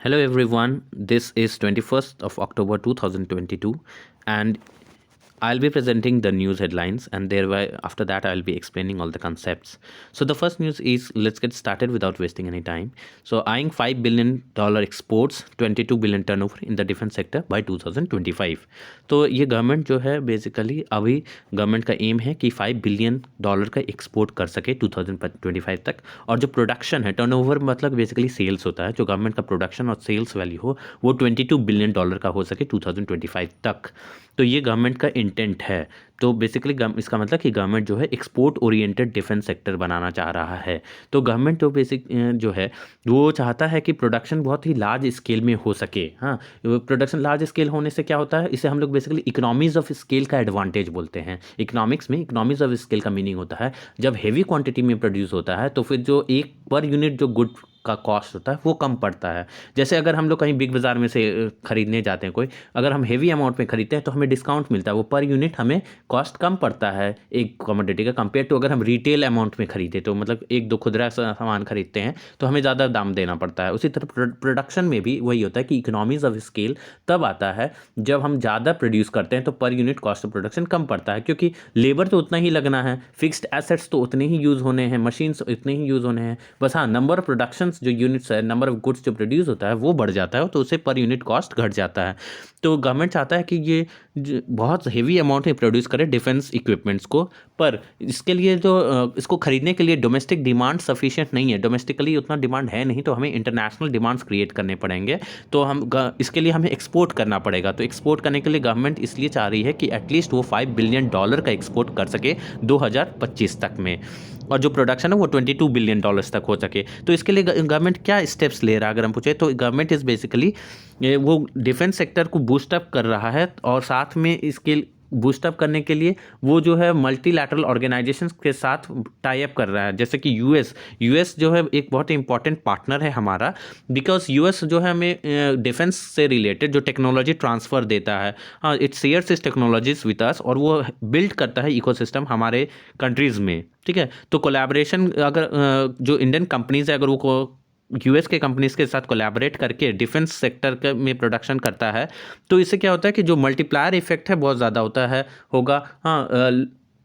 Hello everyone, this is 21st of October 2022 and I'll be presenting the news headlines and thereby after that I'll be explaining all the concepts. So the first news is let's get started without wasting any time. So eyeing $5 billion exports, 22 billion turnover in the defense sector by 2025. तो ये government जो है basically अभी government का M है कि $5 billion का export कर सके 2025 तक। और जो प्रोडक्शन है, टर्नओवर मतलब बेसिकली सेल्स होता है, जो गवर्नमेंट का प्रोडक्शन और सेल्स वैल्यू हो वो $22 बिलियन का हो सके 2025 तक। तो ये गवर्नमेंट का इंटेंट है। तो बेसिकली इसका मतलब कि गवर्नमेंट जो है एक्सपोर्ट ओरिएंटेड डिफेंस सेक्टर बनाना चाह रहा है। तो गवर्नमेंट जो जो है वो चाहता है कि प्रोडक्शन बहुत ही लार्ज स्केल में हो सके। हाँ, प्रोडक्शन लार्ज स्केल होने से क्या होता है, इसे हम लोग बेसिकली इकोनॉमीज ऑफ स्केल का एडवांटेज बोलते हैं। इकोनॉमिक्स में इकोनॉमीज ऑफ स्केल का मीनिंग होता है जब हेवी क्वांटिटी में प्रोड्यूस होता है तो फिर जो एक पर यूनिट जो गुड का कॉस्ट होता है वो कम पड़ता है। जैसे अगर हम लोग कहीं बिग बाज़ार में से खरीदने जाते हैं कोई, अगर हम हेवी अमाउंट में खरीदते हैं तो हमें डिस्काउंट मिलता है, वो पर यूनिट हमें कॉस्ट कम पड़ता है एक कमोडिटी का कंपेयर टू अगर हम रिटेल अमाउंट में खरीदे तो मतलब एक दो खुदरा सामान खरीदते हैं तो हमें ज़्यादा दाम देना पड़ता है। उसी तरह प्रोडक्शन में भी वही होता है कि इकोनॉमीज ऑफ स्केल तब आता है जब हम ज़्यादा प्रोड्यूस करते हैं तो पर यूनिट कॉस्ट ऑफ प्रोडक्शन कम पड़ता है, क्योंकि लेबर तो उतना ही लगना है, फिक्स्ड एसेट्स तो उतने ही यूज़ होने हैं, मशीन्स उतने ही यूज़ होने हैं, बस हाँ नंबर ऑफ प्रोडक्शन जो यूनिट्स है, नंबर ऑफ गुड्स जो प्रोड्यूस होता है वो बढ़ जाता है तो उससे पर यूनिट कॉस्ट घट जाता है। तो गवर्नमेंट चाहता है कि ये बहुत हेवी अमाउंट में प्रोड्यूस करे डिफेंस इक्विपमेंट्स को, पर इसके लिए जो इसको खरीदने के लिए डोमेस्टिक डिमांड सफिशिएंट नहीं है, डोमेस्टिकली उतना डिमांड है नहीं, तो हमें इंटरनेशनल डिमांड्स क्रिएट करने पड़ेंगे। तो इसके लिए हमें एक्सपोर्ट करना पड़ेगा। तो एक्सपोर्ट करने के लिए गवर्नमेंट इसलिए चाह रही है कि एटलीस्ट वो $5 बिलियन का एक्सपोर्ट कर सके 2025 तक में, और जो प्रोडक्शन है वो $22 बिलियन तक हो सके। तो इसके लिए गवर्नमेंट क्या स्टेप्स ले रहा है अगर हम पूछे तो गवर्नमेंट इज़ बेसिकली वो डिफेंस सेक्टर को बूस्टअप कर रहा है और साथ में इसके बूस्टअप करने के लिए वो जो है मल्टीलैटरल ऑर्गेनाइजेशंस के साथ टाई अप कर रहा है। जैसे कि यूएस जो है एक बहुत इंपॉर्टेंट पार्टनर है हमारा, बिकॉज यूएस जो है हमें डिफेंस से रिलेटेड जो टेक्नोलॉजी ट्रांसफ़र देता है, हाँ इट शेयर्स इस टेक्नोलॉजीज विद अस, और वो बिल्ड करता है इकोसिस्टम हमारे कंट्रीज़ में। ठीक है, तो कोलैबोरेशन अगर जो इंडियन कंपनीज है अगर वो यूएस के कंपनीज के साथ कोलैबोरेट करके डिफेंस सेक्टर में प्रोडक्शन करता है तो इससे क्या होता है कि जो मल्टीप्लायर इफेक्ट है बहुत ज़्यादा होगा। हाँ,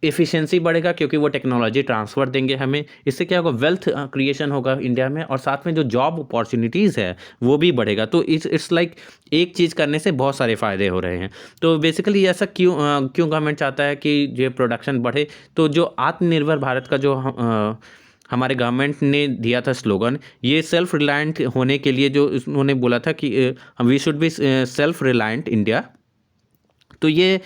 एफिशिएंसी बढ़ेगा क्योंकि वो टेक्नोलॉजी ट्रांसफ़र देंगे हमें। इससे क्या होगा, वेल्थ क्रिएशन होगा इंडिया में, और साथ में जो जॉब अपॉर्चुनिटीज़ है वो भी बढ़ेगा। तो इट्स लाइक एक चीज़ करने से बहुत सारे फ़ायदे हो रहे हैं। तो बेसिकली ऐसा क्यों गवर्नमेंट चाहता है कि ये प्रोडक्शन बढ़े। तो जो आत्मनिर्भर भारत का जो हमारे गवर्नमेंट ने दिया था स्लोगन, ये सेल्फ रिलायंट होने के लिए जो उन्होंने बोला था कि we should be self reliant India. तो ये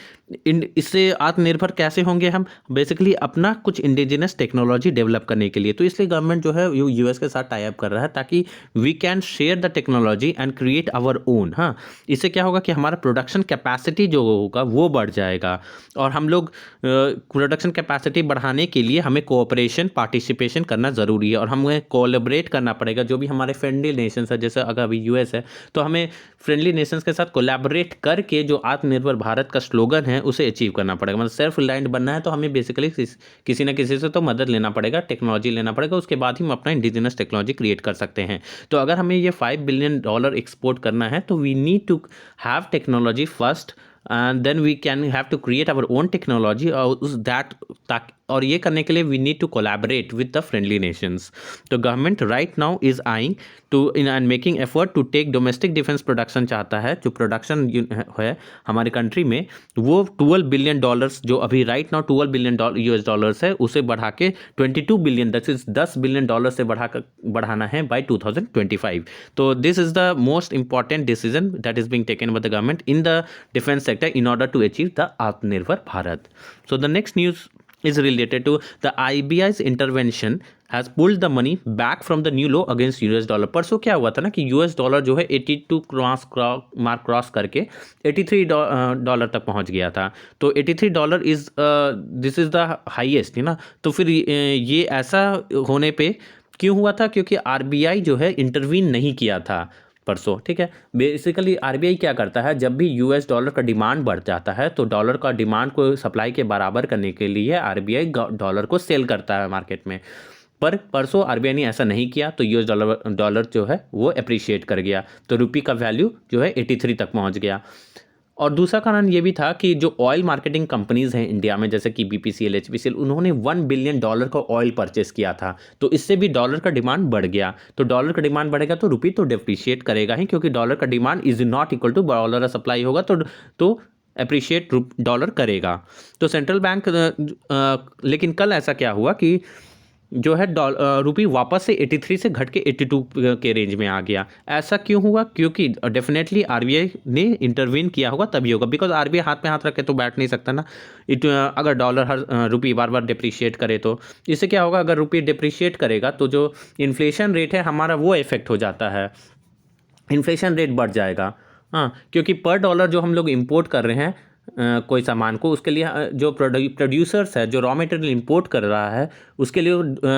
इससे आत्मनिर्भर कैसे होंगे हम, बेसिकली अपना कुछ इंडिजिनस टेक्नोलॉजी डेवलप करने के लिए। तो इसलिए गवर्नमेंट जो है यूएस के साथ टाई अप कर रहा है ताकि we can share the technology and create our own. हाँ, इससे क्या होगा कि हमारा प्रोडक्शन कैपेसिटी जो होगा वो बढ़ जाएगा, और हम लोग प्रोडक्शन कैपेसिटी बढ़ाने के लिए हमें कोऑपरेशन पार्टिसिपेशन करना ज़रूरी है, और हमें कोलैबोरेट करना पड़ेगा जो भी हमारे फ्रेंडली नेशंस है। जैसे अगर अभी यूएस है तो हमें फ्रेंडली नेशंस के साथ कोलैबोरेट करके जो आत्मनिर्भर भारत का स्लोगन है उसे अचीव करना पड़ेगा। मतलब सेल्फ रिलायंट बनना है तो हमें बेसिकली किसी ना किसी से तो मदद लेना पड़ेगा, टेक्नोलॉजी लेना पड़ेगा, उसके बाद ही हम अपना इंडिजिनस टेक्नोलॉजी क्रिएट कर सकते हैं। तो अगर हमें ये $5 बिलियन एक्सपोर्ट करना है तो we need to have technology first, and then we can have to create our own technology और ये करने के लिए we need to collaborate with the friendly nations. तो government right now is eyeing to in and making effort to take domestic defence production चाहता है। जो production है हमारे कंट्री में वो $12 बिलियन जो अभी राइट नाउ $12 बिलियन है उसे बढ़ा के 22 बिलियन दैट इज $10 बिलियन से बढ़ाना है बाय 2025। तो this is the most important decision that is being taken by the government in the defence sector in order to achieve the Atmanirbhar Bharat. So the next news is related to the IBI's intervention has pulled the money back from the new law against US dollar. परसों क्या हुआ था ना कि US dollar जो है 82 mark cross करके $83 तक पहुंच गया था। तो $83 is this is the highest है ना। तो फिर ये ऐसा होने पे क्यों हुआ था, क्योंकि आरबीआई जो है इंटरवीन नहीं किया था परसों। ठीक है, बेसिकली आरबीआई क्या करता है, जब भी यूएस डॉलर का डिमांड बढ़ जाता है तो डॉलर का डिमांड को सप्लाई के बराबर करने के लिए आरबीआई डॉलर को सेल करता है मार्केट में। पर परसों आरबीआई ने ऐसा नहीं किया, तो यूएस डॉलर जो है वो अप्रिशिएट कर गया, तो रुपये का वैल्यू जो है 83 तक पहुंच गया। और दूसरा कारण ये भी था कि जो ऑयल मार्केटिंग कंपनीज हैं इंडिया में, जैसे कि बीपीसीएल, एचपीसीएल, उन्होंने $1 बिलियन का ऑयल परचेस किया था, तो इससे भी डॉलर का डिमांड बढ़ गया। तो डॉलर का डिमांड बढ़ेगा तो रुपये तो डेप्रिशिएट करेगा ही, क्योंकि डॉलर का demand is not equal to dollar supply होगा, तो अप्रिशिएट डॉलर करेगा। तो सेंट्रल बैंक लेकिन कल ऐसा क्या हुआ कि जो है रुपये वापस से 83 से घट के 82 के रेंज में आ गया। ऐसा क्यों हुआ? क्योंकि डेफिनेटली आरबीआई ने इंटरवीन किया होगा तभी होगा, बिकॉज आरबीआई हाथ में हाथ रख के तो बैठ नहीं सकता ना। अगर डॉलर रुपये बार बार डिप्रिशिएट करे तो इससे क्या होगा, अगर रुपये डिप्रिशिएट करेगा तो जो इन्फ्लेशन रेट है हमारा वो इफेक्ट हो जाता है, इन्फ्लेशन रेट बढ़ जाएगा। हाँ, क्योंकि पर डॉलर जो हम लोग इंपोर्ट कर रहे हैं कोई सामान को, उसके लिए जो प्रोड्यूसर्स है, जो रॉ मटेरियल इंपोर्ट कर रहा है, उसके लिए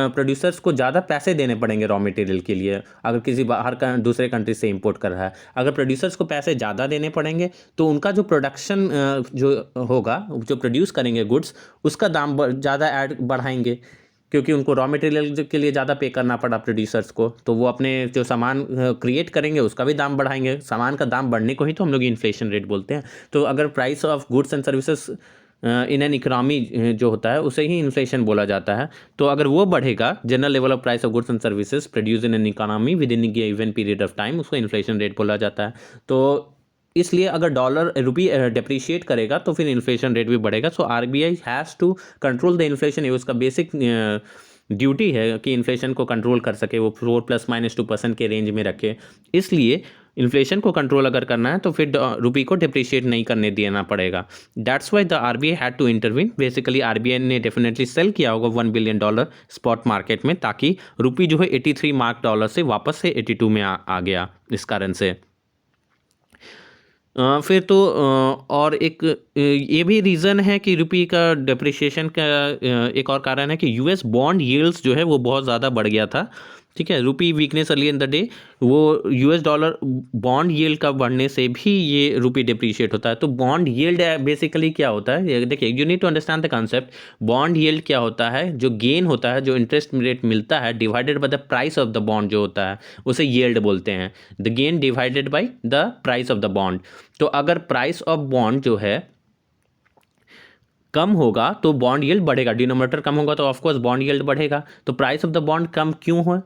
प्रोड्यूसर्स को ज़्यादा पैसे देने पड़ेंगे रॉ मटेरियल के लिए। अगर किसी बाहर का दूसरे कंट्री से इंपोर्ट कर रहा है, अगर प्रोड्यूसर्स को पैसे ज़्यादा देने पड़ेंगे तो उनका जो प्रोडक्शन जो होगा, जो प्रोड्यूस करेंगे गुड्स, उसका दाम ज़्यादा बढ़ाएंगे, क्योंकि उनको रॉ मटेरियल के लिए ज़्यादा पे करना पड़ा प्रोड्यूसर्स को, तो वो अपने जो सामान क्रिएट करेंगे उसका भी दाम बढ़ाएंगे। सामान का दाम बढ़ने को ही तो हम लोग इन्फ्लेशन रेट बोलते हैं। तो अगर price of goods and services in an economy जो होता है उसे ही इन्फ्लेशन बोला जाता है। तो अगर वो बढ़ेगा, general level of price of goods and services produce in an economy with in given period of time, उसको इन्फ्लेशन रेट बोला जाता है। तो इसलिए अगर रुपये डिप्रिशिएट करेगा तो फिर इन्फ्लेशन रेट भी बढ़ेगा। So RBI has to control the inflation, ये उसका बेसिक ड्यूटी है कि इन्फ्लेशन को कंट्रोल कर सके, वो 4+-2% के रेंज में रखे। इसलिए इन्फ्लेशन को कंट्रोल अगर करना है तो फिर रुपये को डिप्रिशिएट नहीं करने देना पड़ेगा। That's why the RBI had to intervene. Basically RBI ने डेफिनेटली सेल किया होगा $1 बिलियन स्पॉट मार्केट में, ताकि रुपये जो है 83 मार्क डॉलर से वापस से 82 में आ गया इस कारण से। फिर तो और एक ये भी रीज़न है कि रुपये का डिप्रिशिएशन का एक और कारण है कि यूएस बॉन्ड यील्ड्स जो है वो बहुत ज़्यादा बढ़ गया था। ठीक है, रुपये weakness early in the day, वो यूएस डॉलर बॉन्ड यील्ड का बढ़ने से भी ये रुपये डिप्रिशिएट होता है। तो बॉन्ड यील्ड बेसिकली क्या होता है, देखिए you need to understand the concept. Bond yield क्या होता है, जो गेन होता है, जो इंटरेस्ट रेट मिलता है divided by the price of the bond जो होता है, उसे यील्ड बोलते हैं। The gain divided by the price of the bond. तो अगर प्राइस ऑफ बॉन्ड जो है कम होगा तो बॉन्ड यील्ड बढ़ेगा, डिनोमिनेटर कम होगा तो ऑफकोर्स बॉन्ड यील्ड बढ़ेगा। तो प्राइस ऑफ द बॉन्ड कम क्यों है?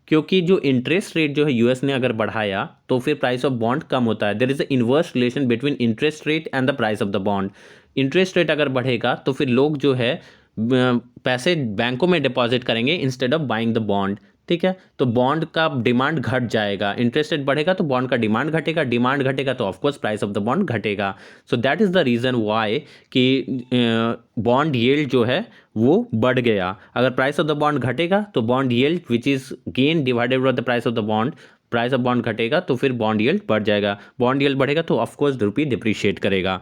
क्योंकि जो इंटरेस्ट रेट जो है यूएस ने अगर बढ़ाया तो फिर प्राइस ऑफ बॉन्ड कम होता है। There is a inverse relation between interest rate and the price of the bond. Interest rate अगर बढ़ेगा तो फिर लोग जो है पैसे बैंकों में डिपॉजिट करेंगे instead of buying the bond. ठीक है, तो बॉन्ड का डिमांड घट जाएगा, इंटरेस्ट रेट बढ़ेगा तो बॉन्ड का डिमांड घटेगा, डिमांड घटेगा तो of course price of the bond घटेगा। So that is the reason why कि बॉन्ड यील्ड जो है वो बढ़ गया। अगर प्राइस ऑफ द बॉन्ड घटेगा तो bond yield which is gain divided by the price of the bond, price of bond घटेगा तो फिर बॉन्ड यील्ड बढ़ जाएगा, बॉन्ड यील्ड बढ़ेगा तो ऑफकोर्स रुपये डिप्रिशिएट करेगा।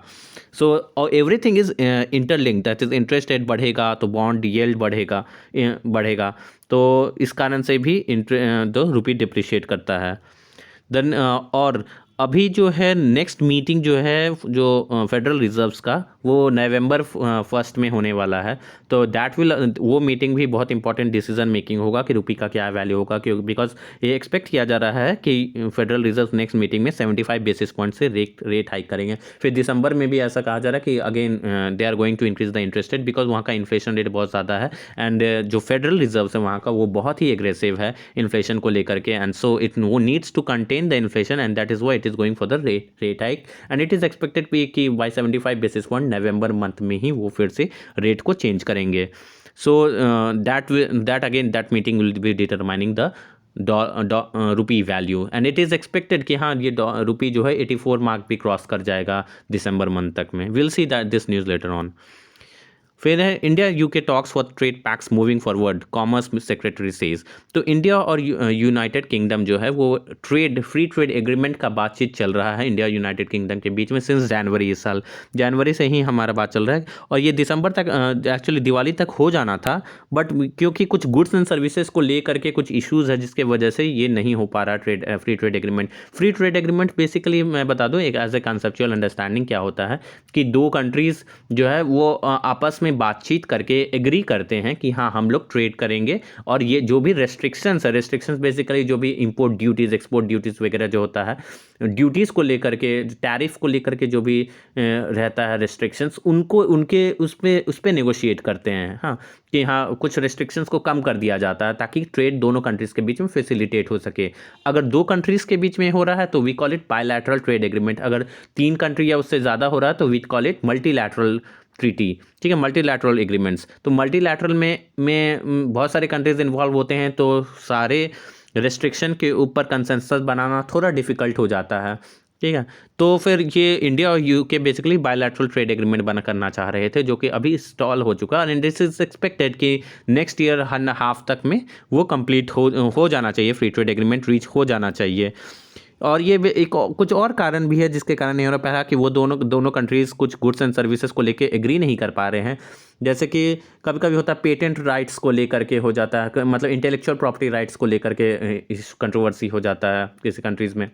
So everything is interlinked, that is interest rate बढ़ेगा तो बॉन्ड यील्ड बढ़ेगा। तो इस कारण से भी तो रुपये डिप्रिशिएट करता है। देन और अभी जो है नेक्स्ट मीटिंग जो है जो फेडरल रिजर्व्स का, वो नवंबर 1 में होने वाला है। तो वो मीटिंग भी बहुत इंपॉर्टेंट डिसीजन मेकिंग होगा कि रुपये का क्या वैल्यू होगा, क्योंकि बिकॉज ये एक्सपेक्ट किया जा रहा है कि फेडरल रिजर्व नेक्स्ट मीटिंग में 75 बेसिस पॉइंट से रेट हाइक करेंगे। फिर दिसंबर में भी ऐसा कहा जा रहा है कि again they are going to increase the interest rate, because वहाँ का इन्फ्लेशन रेट बहुत ज़्यादा है एंड जो फेडरल रिजर्व है वहाँ का वो बहुत ही एग्रेसिव है इन्फ्लेशन को लेकर के, एंड सो वो needs to contain the inflation and that is why it is going for the rate hike and it is expected कि by 75 basis point November month में ही वो फिर से रेट को चेंज करेंगे। So that meeting will be determining the rupee value and it is expected कि हाँ ये रुपी जो है 84 मार्क भी क्रॉस कर जाएगा दिसंबर मंथ तक में। Will see that this news later on. फिर है India UK talks for trade PACS moving forward, commerce secretary says. तो इंडिया और यूनाइटेड किंगडम जो है वो फ्री ट्रेड एग्रीमेंट का बातचीत चल रहा है इंडिया यूनाइटेड किंगडम के बीच में सिंस जनवरी, इस साल जनवरी से ही हमारा बात चल रहा है और ये दिसंबर तक एक्चुअली दिवाली तक हो जाना था, बट क्योंकि कुछ गुड्स एंड सर्विसेज को लेकर के कुछ इश्यूज़ है जिसके वजह से ये नहीं हो पा रहा free trade agreement. Free trade agreement basically मैं बता दूँ एक एज ए कंसेप्चुअल अंडरस्टैंडिंग क्या होता है कि दो कंट्रीज़ जो है वो आपस में में बातचीत करके एग्री करते हैं कि हाँ हम लोग ट्रेड करेंगे, और ये जो भी रेस्ट्रिक्शंस बेसिकली जो भी इंपोर्ट ड्यूटीज़ एक्सपोर्ट ड्यूटीज़ वगैरह जो होता है, ड्यूटीज़ को लेकर के, टैरिफ को लेकर के जो भी रहता है रेस्ट्रिक्शंस, उनको उनके उस पर नेगोशिएट करते हैं। हाँ, कि हाँ कुछ रेस्ट्रिक्शंस को कम कर दिया जाता है ताकि ट्रेड दोनों कंट्रीज़ के बीच में फैसिलिटेट हो सके। अगर दो कंट्रीज़ के बीच में हो रहा है तो we call it bilateral trade agreement. अगर 3 कंट्री या उससे ज़्यादा हो रहा है तो we call it multilateral treaty. ठीक है, मल्टीलैटरल एग्रीमेंट्स। तो मल्टीलैटरल में बहुत सारे कंट्रीज इन्वॉल्व होते हैं, तो सारे रेस्ट्रिक्शन के ऊपर कंसेंसस बनाना थोड़ा डिफिकल्ट हो जाता है। ठीक है, तो फिर ये इंडिया और UK basically bilateral trade agreement बना करना चाह रहे थे, जो कि अभी स्टॉल हो चुका है। एंड दिस इज एक्सपेक्टेड कि नेक्स्ट ईयर हाफ तक में वो कंप्लीट हो जाना चाहिए, फ्री ट्रेड एग्रीमेंट रीच हो जाना चाहिए। और ये एक कुछ और कारण भी है जिसके कारण नहीं हो रहा है कि वो दोनों कंट्रीज़ कुछ गुड्स एंड सर्विसेज को लेके एग्री नहीं कर पा रहे हैं। जैसे कि कभी कभी होता है पेटेंट राइट्स को लेकर के हो जाता है, मतलब इंटेलेक्चुअल प्रॉपर्टी राइट्स को लेकर के इस कंट्रोवर्सी हो जाता है किसी कंट्रीज़ में।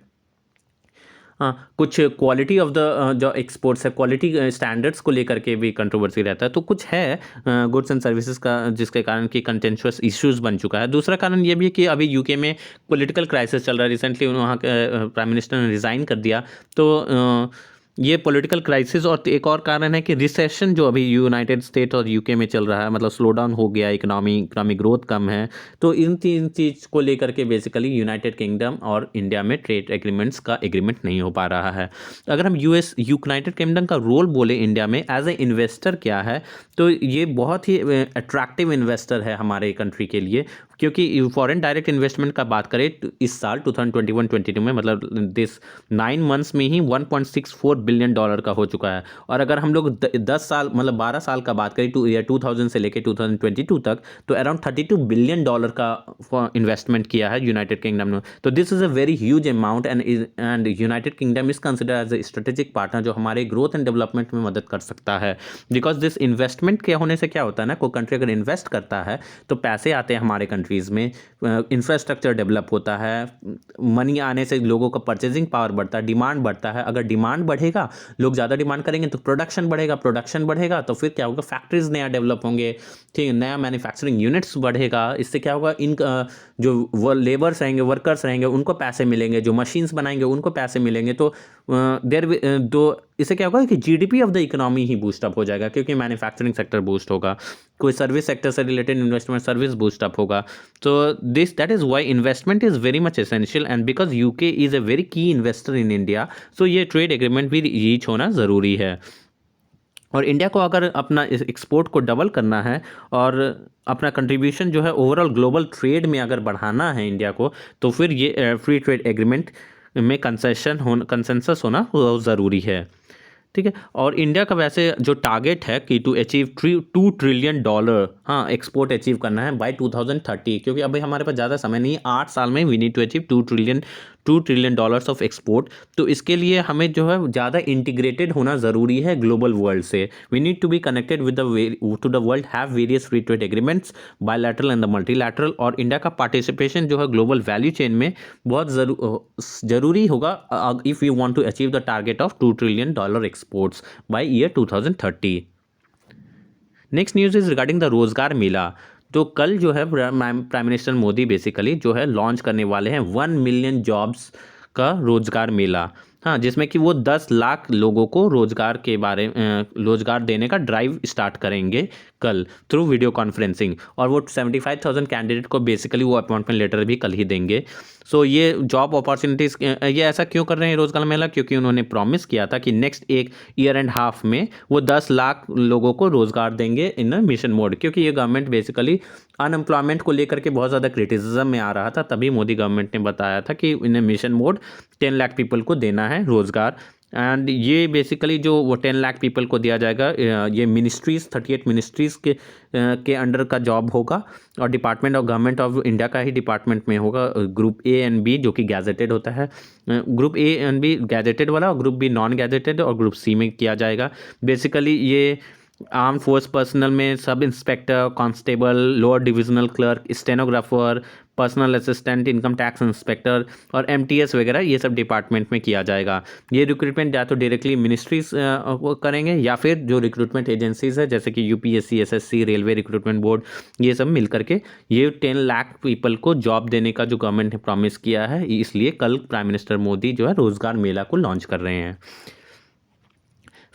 हाँ, कुछ क्वालिटी ऑफ द जो एक्सपोर्ट्स है, क्वालिटी स्टैंडर्ड्स को लेकर के भी कंट्रोवर्सी रहता है। तो कुछ है गुड्स एंड सर्विसेज का जिसके कारण कि कंटेंशुअस इश्यूज बन चुका है। दूसरा कारण ये भी है कि अभी यूके में पॉलिटिकल क्राइसिस चल रहा है। रिसेंटली वहाँ के प्राइम मिनिस्टर ने रिज़ाइन कर दिया, तो ये पॉलिटिकल क्राइसिस, और एक और कारण है कि रिसेशन जो अभी यूनाइटेड स्टेट और यूके में चल रहा है, मतलब स्लो डाउन हो गया, इकोनॉमिक ग्रोथ कम है। तो इन तीन चीज़ को लेकर के बेसिकली यूनाइटेड किंगडम और इंडिया में ट्रेड एग्रीमेंट्स का एग्रीमेंट नहीं हो पा रहा है। अगर हम यूनाइटेड किंगडम का रोल बोले इंडिया में एज ए इन्वेस्टर क्या है, तो ये बहुत ही अट्रैक्टिव इन्वेस्टर है हमारे कंट्री के लिए, क्योंकि फॉरेन डायरेक्ट इन्वेस्टमेंट का बात करें इस साल 2021-22 में, मतलब दिस 9 मंथ्स में ही $1.64 बिलियन का हो चुका है। और अगर हम लोग 10 साल मतलब 12 साल का बात करें 2000 से लेकर 2022 तक, तो अराउंड $32 बिलियन का इन्वेस्टमेंट किया है यूनाइटेड किंगडम ने। तो this is a very huge amount, and United Kingdom is consider as a strategic partner जो हमारे ग्रोथ एंड डेवलपमेंट में मदद कर सकता है। बिकॉज दिस इन्वेस्टमेंट के होने से क्या होता है ना, कोई कंट्री अगर इन्वेस्ट करता है तो पैसे आते हैं हमारे कंट्रीज़ में, इंफ्रास्ट्रक्चर डेवलप होता है, मनी आने से लोगों का परचेजिंग पावर बढ़ता है, डिमांड बढ़ता है। अगर डिमांड बढ़ेगा, लोग ज़्यादा डिमांड करेंगे तो प्रोडक्शन बढ़ेगा तो फिर क्या होगा, फैक्ट्रीज नया डेवलप होंगे, ठीक है, नया मैन्युफैक्चरिंग यूनिट्स बढ़ेगा। इससे क्या होगा, इन जो वो लेबर्स रहेंगे, वर्कर्स रहेंगे, उनको पैसे मिलेंगे, जो मशीन्स बनाएंगे उनको पैसे मिलेंगे। तो इससे क्या होगा कि GDP of the economy he boost up हो जाएगा, क्योंकि मैन्युफैक्चरिंग सेक्टर बूस्ट होगा, कोई सर्विस सेक्टर से रिलेटेड इन्वेस्टमेंट सर्विस बूस्टअप होगा। तो that is why investment is very much essential, and because UK is a very की इन्वेस्टर इन इंडिया, सो ये ट्रेड एग्रीमेंट भी रीच होना ज़रूरी है। और इंडिया को अगर अपना एक्सपोर्ट को डबल करना है और अपना कंट्रीब्यूशन जो है ओवरऑल ग्लोबल ट्रेड में अगर बढ़ाना है इंडिया को, तो फिर ये फ्री ट्रेड एग्रीमेंट में कंसेंसस होना ज़रूरी है। ठीक है, और इंडिया का वैसे जो टारगेट है कि टू अचीव $2 ट्रिलियन, हाँ, एक्सपोर्ट अचीव करना है बाय 2030, क्योंकि अभी हमारे पास ज़्यादा समय नहीं है, 8 साल में we need to achieve $2 trillion of export. तो इसके लिए हमें जो है ज़्यादा इंटीग्रेटेड होना ज़रूरी है ग्लोबल वर्ल्ड से। We need to be connected with to the world, have various free trade agreements, bilateral and the multilateral. और इंडिया का पार्टिसिपेशन जो है ग्लोबल वैल्यू चेन में बहुत ज़रूरी होगा if you want to achieve the target of $2 trillion exports by year 2030। Next news is regarding the Rozgar Mela. तो कल जो है प्राइम मिनिस्टर मोदी बेसिकली जो है लॉन्च करने वाले हैं 1 मिलियन जॉब्स का रोजगार मेला, हाँ, जिसमें कि वो 10 लाख लोगों को रोजगार देने का ड्राइव स्टार्ट करेंगे कल थ्रू वीडियो कॉन्फ्रेंसिंग। और वो 75,000 कैंडिडेट को बेसिकली वो अपॉइंटमेंट लेटर भी कल ही देंगे। सो ये जॉब अपॉर्चुनिटीज़, ये ऐसा क्यों कर रहे हैं रोजगार मेला, क्योंकि उन्होंने प्रॉमिस किया था कि नेक्स्ट 1.5 year में वो 10 लाख लोगों को रोजगार देंगे इन मिशन मोड। क्योंकि ये गवर्नमेंट बेसिकली अनएम्प्लॉयमेंट को लेकर के बहुत ज़्यादा क्रिटिसिज्म में आ रहा था, तभी मोदी गवर्नमेंट ने बताया था कि इन्हें मिशन मोड 10 लाख पीपल को देना है रोजगार। एंड ये बेसिकली जो वो 10 लाख पीपल को दिया जाएगा, ये मिनिस्ट्रीज़ 38 मिनिस्ट्रीज़ के अंडर का जॉब होगा, और department of government of India का ही डिपार्टमेंट में होगा। ग्रुप ए एंड बी जो कि गैजेटेड होता है, group A and B gazetted वाला, और ग्रुप बी नॉन गैजेटेड, और ग्रुप सी में किया जाएगा। बेसिकली ये आर्म फोर्स पर्सनल में sub inspector, constable, lower divisional clerk, stenographer, personal assistant, income tax inspector और एमटीएस वगैरह, ये सब डिपार्टमेंट में किया जाएगा। ये रिक्रूटमेंट या तो डायरेक्टली मिनिस्ट्रीज करेंगे या फिर जो रिक्रूटमेंट एजेंसीज है जैसे कि UPSC, SSC, railway recruitment board, ये सब मिल करके ये 10 लाख पीपल को जॉब देने का जो गवर्नमेंट ने प्रॉमिस किया है, इसलिए कल प्राइम मिनिस्टर मोदी जो है रोजगार मेला को लॉन्च कर रहे हैं।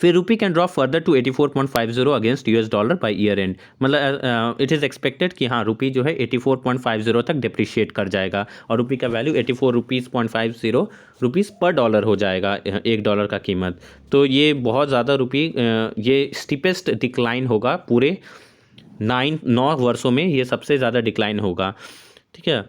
फिर rupee can drop further to 84.50 against US dollar by year end, मतलब इट इज़ एक्सपेक्टेड कि हाँ रुपी जो है 84.50 तक डिप्रिशिएट कर जाएगा और रुपी का वैल्यू 84.50 रुपीज़ पर डॉलर हो जाएगा, $1 का कीमत। तो ये बहुत ज़्यादा रुपी, ये स्टीपेस्ट डिक्लाइन होगा पूरे 9 वर्षों में, ये सबसे ज़्यादा डिक्लाइन होगा। ठीक है,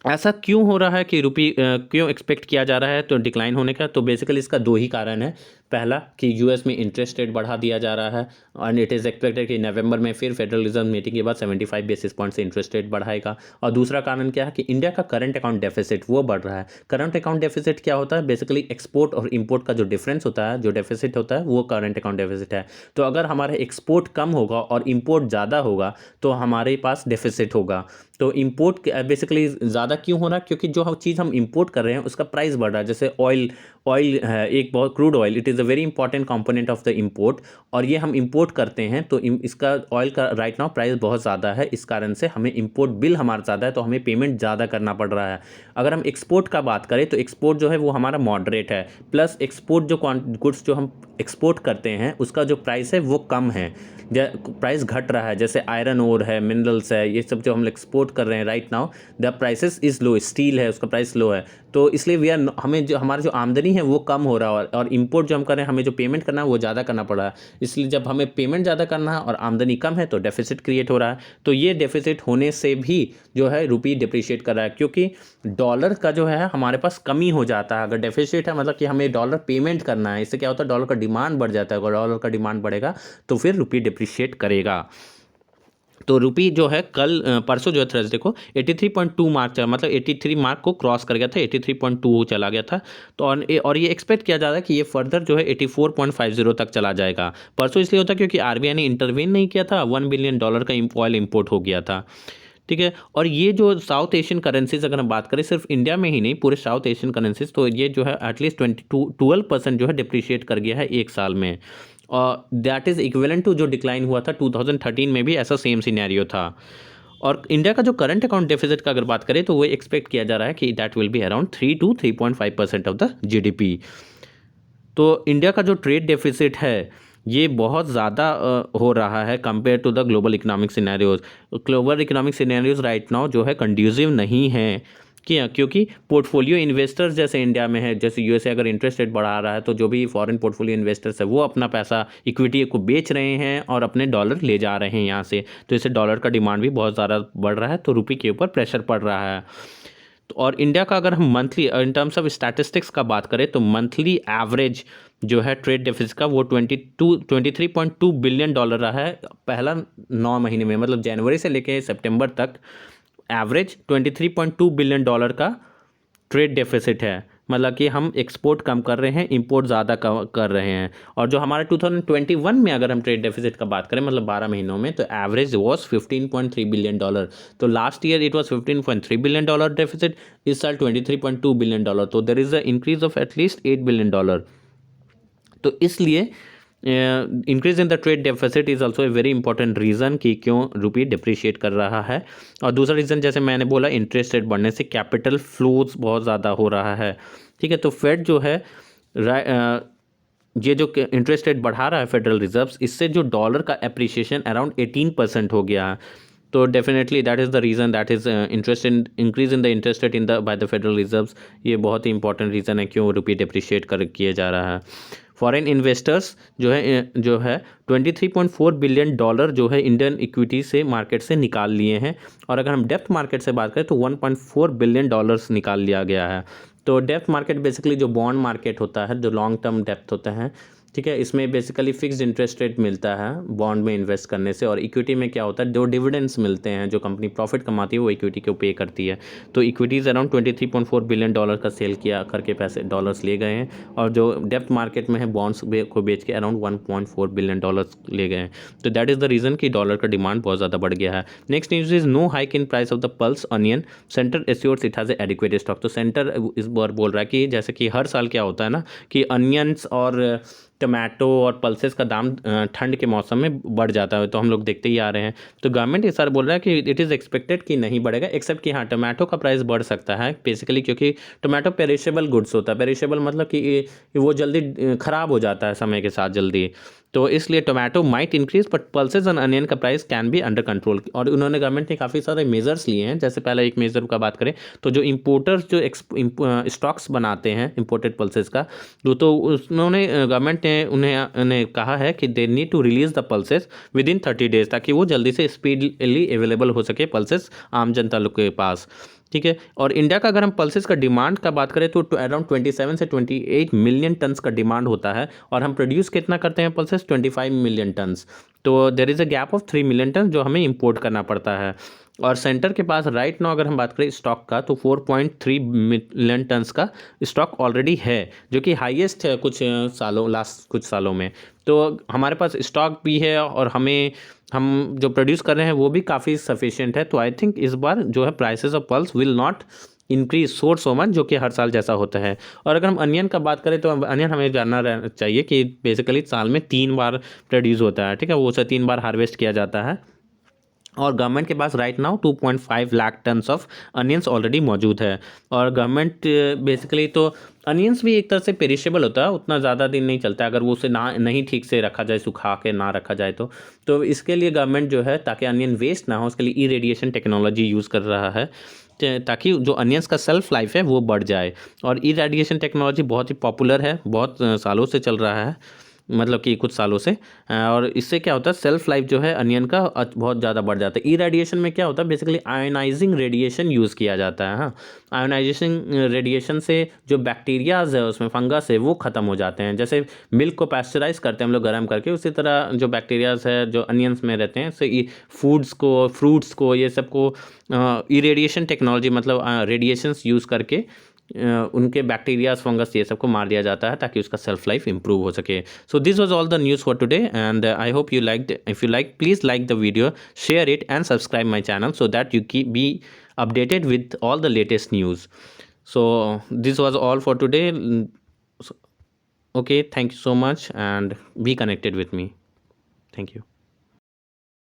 ऐसा क्यों हो रहा है कि रुपी क्यों एक्सपेक्ट किया जा रहा है तो डिक्लाइन होने का? तो बेसिकली इसका दो ही कारण है। पहला कि यूएस में इंटरेस्ट रेट बढ़ा दिया जा रहा है और इट इज़ एक्सपेक्टेड कि नवंबर में फिर फेडरल रिजर्व मीटिंग के बाद 75 बेसिस पॉइंट से इंटरेस्ट रेट बढ़ाएगा। और दूसरा कारण क्या है कि इंडिया का करंट अकाउंट डेफिसिट वो बढ़ रहा है। करंट अकाउंट डेफिसिट क्या होता है? बेसिकली एक्सपोर्ट और इंपोर्ट का जो डिफरेंस होता है, जो डेफिसिट होता है, वो करंट अकाउंट डेफिसिट है। तो अगर हमारा एक्सपोर्ट कम होगा और इंपोर्ट ज़्यादा होगा तो हमारे पास डेफिसिट होगा। तो इंपोर्ट बेसिकली ज़्यादा क्यों हो रहा है? क्योंकि जो चीज़ हम इंपोर्ट कर रहे हैं उसका प्राइस बढ़ रहा है। जैसे ऑयल है, एक बहुत crude oil, it is a very important component of the import, और ये हम इंपोर्ट करते हैं तो इसका ऑयल का राइट नाउ प्राइस बहुत ज़्यादा है। इस कारण से हमें इंपोर्ट बिल हमारा ज़्यादा है तो हमें पेमेंट ज़्यादा करना पड़ रहा है। अगर हम एक्सपोर्ट का बात करें तो एक्सपोर्ट जो है वो हमारा मॉडरेट है, प्लस एक्सपोर्ट जो गुड्स जो हम एक्सपोर्ट करते हैं उसका जो प्राइस है वो कम है, प्राइस घट रहा है। जैसे आयरन ओर है, मिनरल्स है, ये सब जो हम एक्सपोर्ट कर रहे हैं right now the prices is low. Steel है, उसका प्राइस लो है, तो इसलिए हमें जो हमारा जो आमदनी है वो कम हो रहा है और इंपोर्ट जो हम कर रहे हैं हमें जो पेमेंट करना है वो ज़्यादा करना पड़ रहा है। इसलिए जब हमें पेमेंट ज़्यादा करना है और आमदनी कम है तो डेफिसिट क्रिएट हो रहा है। तो ये डेफिसिट होने से भी जो है रुपी डिप्रिशिएट कर रहा है, क्योंकि डॉलर का जो है हमारे पास कमी हो जाता है। अगर डेफिसिट है मतलब कि हमें डॉलर पेमेंट करना है, इससे क्या होता है डॉलर का डिमांड बढ़ जाता है। अगर डॉलर का डिमांड बढ़ेगा तो फिर रुपी डिप्रिशिएट करेगा। तो रुपी जो है कल परसों जो है थर्सडे को 83.2 मार्क चला, मतलब 83 मार्क को क्रॉस कर गया था, 83.2 चला गया था। तो और ये एक्सपेक्ट किया जा रहा है कि ये फर्दर जो है 84.50 तक चला जाएगा। परसों इसलिए होता क्योंकि आरबीआई ने इंटरवीन नहीं किया था, $1 बिलियन का ऑयल इंपोर्ट हो गया था। ठीक है, और ये जो साउथ एशियन करेंसीज अगर हम बात करें सिर्फ इंडिया में ही नहीं पूरे साउथ एशियन करेंसीज, तो ये जो है एटलीस्ट 12% जो है डिप्रिशिएट कर गया है एक साल में। और दैट इज़ इक्विवेलेंट टू जो डिक्लाइन हुआ था 2013 में भी ऐसा सेम सिनेरियो था। और इंडिया का जो करंट अकाउंट डेफिसिट का अगर बात करें तो वो एक्सपेक्ट किया जा रहा है कि that will be around 3 to 3.5% of the GDP. तो इंडिया का जो ट्रेड डेफिसिट है ये बहुत ज़्यादा हो रहा है compare to the global economic scenarios. Global economic scenarios right now जो है कंड्यूसिव नहीं है, क्या? क्योंकि पोर्टफोलियो इन्वेस्टर्स जैसे इंडिया में है, जैसे यूएसए अगर इंटरेस्ट रेट बढ़ा रहा है तो जो भी फॉरेन पोर्टफोलियो इन्वेस्टर्स है वो अपना पैसा इक्विटी को बेच रहे हैं और अपने डॉलर ले जा रहे हैं यहाँ से, तो इससे डॉलर का डिमांड भी बहुत ज़्यादा बढ़ रहा है, तो रुपये के ऊपर प्रेशर पड़ रहा है। और इंडिया का अगर हम monthly in terms of statistics का बात करें तो मंथली एवरेज जो है ट्रेड डेफिसिट का वो 23.2 बिलियन डॉलर रहा है पहला 9 महीने में, मतलब जनवरी से लेकर सितंबर तक एवरेज 23.2 बिलियन डॉलर का ट्रेड डेफिसिट है। मतलब कि हम एक्सपोर्ट कम कर रहे हैं, इंपोर्ट ज़्यादा कर रहे हैं। और जो हमारा 2021 में अगर हम ट्रेड डेफिसिट का बात करें मतलब 12 महीनों में, तो एवरेज वॉज $15.3 बिलियन। तो last year it was $15.3 billion deficit, इस साल $23.2 बिलियन। तो there is a increase of at least $8 billion. तो इसलिए increase in the trade deficit is also a very important reason कि क्यों रुपी डिप्रिशिएट कर रहा है। और दूसरा रीज़न जैसे मैंने बोला इंटरेस्ट रेट बढ़ने से कैपिटल फ्लोज बहुत ज़्यादा हो रहा है। ठीक है, तो फेड जो है ये जो इंटरेस्ट रेट बढ़ा रहा है फेडरल रिजर्व्स, इससे जो डॉलर का एप्रिसिएशन अराउंड 18% हो गया है। तो definitely that is the reason, that is increase in the interest rate in the by the federal reserves. ये बहुत ही इंपॉर्टेंट रीज़न है क्यों रुपी डिप्रिशिएट किया जा रहा है। फॉरेन इन्वेस्टर्स जो है 23.4 बिलियन डॉलर जो है इंडियन इक्विटी से मार्केट से निकाल लिए हैं। और अगर हम डेप्थ मार्केट से बात करें तो 1.4 बिलियन डॉलर्स निकाल लिया गया है। तो डेप्थ मार्केट बेसिकली जो बॉन्ड मार्केट होता है, जो लॉन्ग टर्म डेप्थ होता है, ठीक है। इसमें बेसिकली फिक्स्ड इंटरेस्ट रेट मिलता है बॉन्ड में इन्वेस्ट करने से, और इक्विटी में क्या होता है, जो डिविडेंड्स मिलते हैं, जो कंपनी प्रॉफिट कमाती है वो इक्विटी को पे करती है। तो इक्विटीज़ अराउंड $23.4 बिलियन का सेल किया करके पैसे डॉलर्स ले गए हैं, और जो डेप्थ मार्केट में है बॉन्ड्स को बेच के अराउंड $1.4 बिलियन ले गए हैं। तो दैट इज़ द रीज़न कि डॉलर का डिमांड बहुत ज़्यादा बढ़ गया है। Next news is no hike in price of the pulse onion, centre assures it has adequate stock. तो सेंटर इस बार बोल रहा है कि जैसे कि हर साल क्या होता है ना कि अनियंस और टमाटो और पल्सेस का दाम ठंड के मौसम में बढ़ जाता है, तो हम लोग देखते ही आ रहे हैं। तो गवर्नमेंट इस साल बोल रहा है कि इट इज़ एक्सपेक्टेड कि नहीं बढ़ेगा, एक्सेप्ट कि हाँ टमाटो का प्राइस बढ़ सकता है बेसिकली, क्योंकि टमाटो पेरिशेबल गुड्स होता है। पेरिशेबल मतलब कि वो जल्दी ख़राब हो जाता है समय के साथ जल्दी, तो इसलिए tomato might increase but pulses and onion का price can be under control. और उन्होंने गवर्नमेंट ने काफ़ी सारे मेजर्स लिए हैं। जैसे पहला एक मेजर का बात करें तो जो इम्पोर्टर्स जो स्टॉक्स बनाते हैं इम्पोर्टेड पल्सेस का, तो उन्होंने गवर्नमेंट ने उन्हें कहा है कि they need to release the pulses within 30 days, ताकि वो जल्दी से स्पीडली अवेलेबल हो सके पल्सेस आम जनता लोग के पास। ठीक है। और इंडिया का अगर हम पल्सेस का डिमांड का बात करें तो अराउंड 27 से 28 मिलियन टन्स का डिमांड होता है, और हम प्रोड्यूस कितना करते हैं पल्सेस, 25 मिलियन टन्स। तो there is a gap of 3 million ton जो हमें इंपोर्ट करना पड़ता है। और सेंटर के पास राइट नाउ अगर हम बात करें स्टॉक का तो 4.3 मिलियन टन्स का स्टॉक ऑलरेडी है, जो कि हाईएस्ट है लास्ट कुछ सालों में। तो हमारे पास स्टॉक भी है और हम जो प्रोड्यूस कर रहे हैं वो भी काफ़ी सफिशिएंट है। तो आई थिंक इस बार जो है prices of pulse will not increase so much, जो कि हर साल जैसा होता है। और अगर हम अनियन का बात करें तो अनियन हमें जानना चाहिए कि बेसिकली साल में 3 बार प्रोड्यूस होता है। ठीक है, वो उसे 3 बार हार्वेस्ट किया जाता है, और गवर्नमेंट के पास right now 2.5 lakh tons of onions already मौजूद है। और गवर्नमेंट बेसिकली तो अनियंस भी एक तरह से पेरिशेबल होता है, उतना ज़्यादा दिन नहीं चलता अगर वो उसे नहीं ठीक से रखा जाए, सुखा के ना रखा जाए तो इसके लिए गवर्नमेंट जो है ताकि अनियन वेस्ट ना हो उसके लिए इरेडिएशन टेक्नोलॉजी यूज़ कर रहा है, ताकि जो अनियंस का सेल्फ लाइफ है वो बढ़ जाए। और इरेडिएशन टेक्नोलॉजी बहुत ही पॉपुलर है, बहुत सालों से चल रहा है, मतलब कि कुछ सालों से। और इससे क्या होता है सेल्फ लाइफ जो है अनियन का बहुत ज़्यादा बढ़ जाता है। इरेडिएशन में क्या होता है बेसिकली आयोनाइजिंग रेडिएशन यूज़ किया जाता है। हाँ, आयोनाइजेशन रेडिएशन से जो बैक्टीरियाज है उसमें फंगस है वो ख़त्म हो जाते हैं। जैसे मिल्क को पास्चराइज करते हैं हम लोग गर्म करके, उसी तरह जो बैक्टीरियाज है जो अनियंस में रहते हैं से फूड्स को, फ्रूट्स को, ये सब को इरेडिएशन टेक्नोलॉजी मतलब रेडिएशंस यूज़ करके उनके बैक्टीरियाज फंगस ये सबको मार दिया जाता है ताकि उसका सेल्फ लाइफ इंप्रूव हो सके। So this was all the news for today and I hope you liked. If you like please like the video, share it and subscribe my channel so that you keep be updated with all the latest news. So this was all for today. Okay, thank you so much and be connected with me. Thank you.